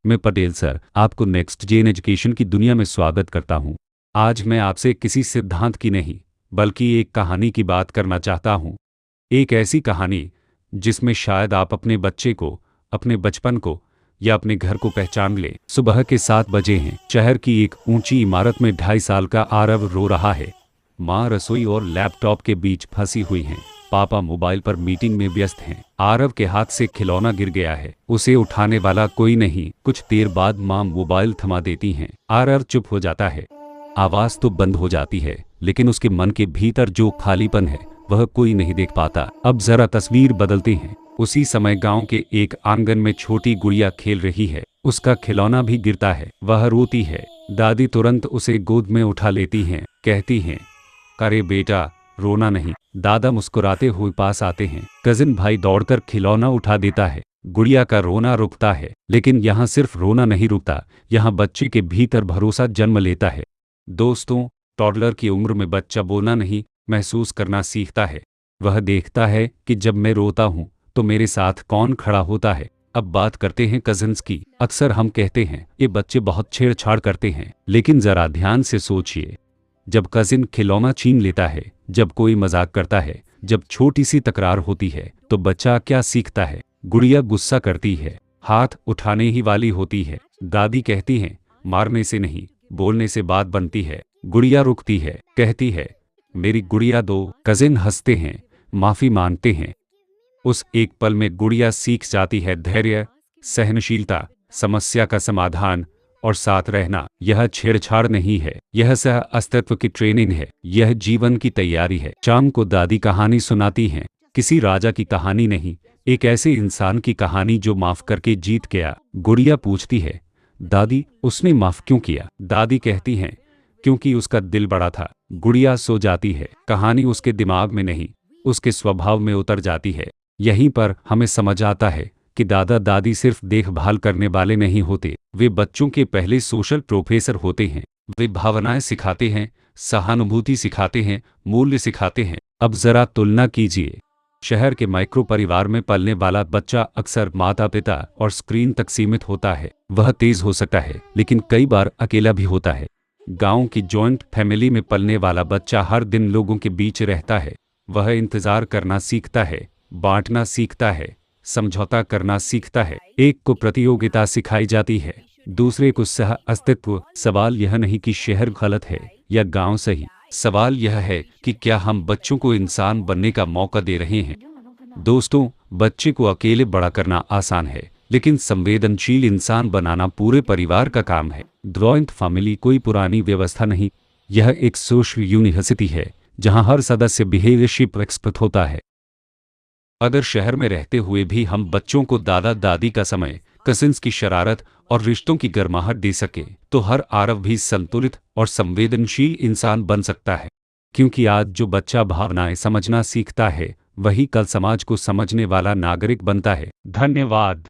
मैं पटेल सर आपको next gen education की दुनिया में स्वागत करता हूं। आज मैं आपसे किसी सिद्धांत की नहीं बल्कि एक कहानी की बात करना चाहता हूं। एक ऐसी कहानी जिसमें शायद आप अपने बच्चे को, अपने बचपन को या अपने घर को पहचान लें। सुबह के 7 बजे हैं। शहर की एक ऊंची इमारत में 2.5 साल का आरव रो रहा है। माँ रसोई और लैपटॉप के बीच फंसी हुई हैं। पापा मोबाइल पर मीटिंग में व्यस्त हैं। आरव के हाथ से खिलौना गिर गया है। उसे उठाने वाला कोई नहीं। कुछ देर बाद माँ मोबाइल थमा देती हैं। आरव चुप हो जाता है। आवाज तो बंद हो जाती है, लेकिन उसके मन के भीतर जो खालीपन है वह कोई नहीं देख पाता। अब जरा तस्वीर बदलते हैं। उसी समय गांव के एक आंगन में छोटी गुड़िया खेल रही है। उसका खिलौना भी गिरता है। वह रोती है। दादी तुरंत उसे गोद में उठा लेती हैं, कहती हैं, अरे बेटा रोना नहीं। दादा मुस्कुराते हुए पास आते हैं। कजिन भाई दौड़कर खिलौना उठा देता है। गुड़िया का रोना रुकता है। लेकिन यहाँ सिर्फ रोना नहीं रुकता, यहाँ बच्चे के भीतर भरोसा जन्म लेता है। दोस्तों, टॉडलर की उम्र में बच्चा बोलना नहीं, महसूस करना सीखता है। वह देखता है कि जब मैं रोता हूँ तो मेरे साथ कौन खड़ा होता है। अब बात करते हैं कजिन्स की। अक्सर हम कहते हैं ये बच्चे बहुत छेड़छाड़ करते हैं, लेकिन जरा ध्यान से सोचिए। जब कजिन खिलौना छीन लेता है, जब कोई मजाक करता है, जब छोटी सी तकरार होती है, तो बच्चा क्या सीखता है? गुड़िया गुस्सा करती है, हाथ उठाने ही वाली होती है। दादी कहती हैं, मारने से नहीं, बोलने से बात बनती है। गुड़िया रुकती है, कहती है, मेरी गुड़िया दो। कजिन हंसते हैं, माफी मांगते हैं। उस एक पल में गुड़िया सीख जाती है धैर्य, सहनशीलता, समस्या का समाधान और साथ रहना। यह छेड़छाड़ नहीं है, यह सह अस्तित्व की ट्रेनिंग है, यह जीवन की तैयारी है। शाम को दादी कहानी सुनाती हैं, किसी राजा की कहानी नहीं, एक ऐसे इंसान की कहानी जो माफ करके जीत गया। गुड़िया पूछती है, दादी उसने माफ क्यों किया? दादी कहती हैं, क्योंकि उसका दिल बड़ा था। गुड़िया सो जाती है। कहानी उसके दिमाग में नहीं, उसके स्वभाव में उतर जाती है। यहीं पर हमें समझ आता है कि दादा दादी सिर्फ देखभाल करने वाले नहीं होते, वे बच्चों के पहले सोशल प्रोफेसर होते हैं। वे भावनाएं सिखाते हैं, सहानुभूति सिखाते हैं, मूल्य सिखाते हैं। अब जरा तुलना कीजिए। शहर के माइक्रो परिवार में पलने वाला बच्चा अक्सर माता पिता और स्क्रीन तक सीमित होता है। वह तेज हो सकता है, लेकिन कई बार अकेला भी होता है। गांव की जॉइंट फैमिली में पलने वाला बच्चा हर दिन लोगों के बीच रहता है। वह इंतजार करना सीखता है, बांटना सीखता है, समझौता करना सीखता है। एक को प्रतियोगिता सिखाई जाती है, दूसरे को सह अस्तित्व। सवाल यह नहीं कि शहर गलत है या गांव सही, सवाल यह है कि क्या हम बच्चों को इंसान बनने का मौका दे रहे हैं। दोस्तों, बच्चे को अकेले बड़ा करना आसान है, लेकिन संवेदनशील इंसान बनाना पूरे परिवार का काम है। जॉइंट फैमिली कोई पुरानी व्यवस्था नहीं, यह एक सोशल यूनिवर्सिटी है जहां हर सदस्य बिहेवियरशिप एक्सपर्ट होता है। अगर शहर में रहते हुए भी हम बच्चों को दादा दादी का समय, कजिन्स की शरारत और रिश्तों की गर्माहट दे सके, तो हर आरव भी संतुलित और संवेदनशील इंसान बन सकता है। क्योंकि आज जो बच्चा भावनाएं समझना सीखता है, वही कल समाज को समझने वाला नागरिक बनता है। धन्यवाद।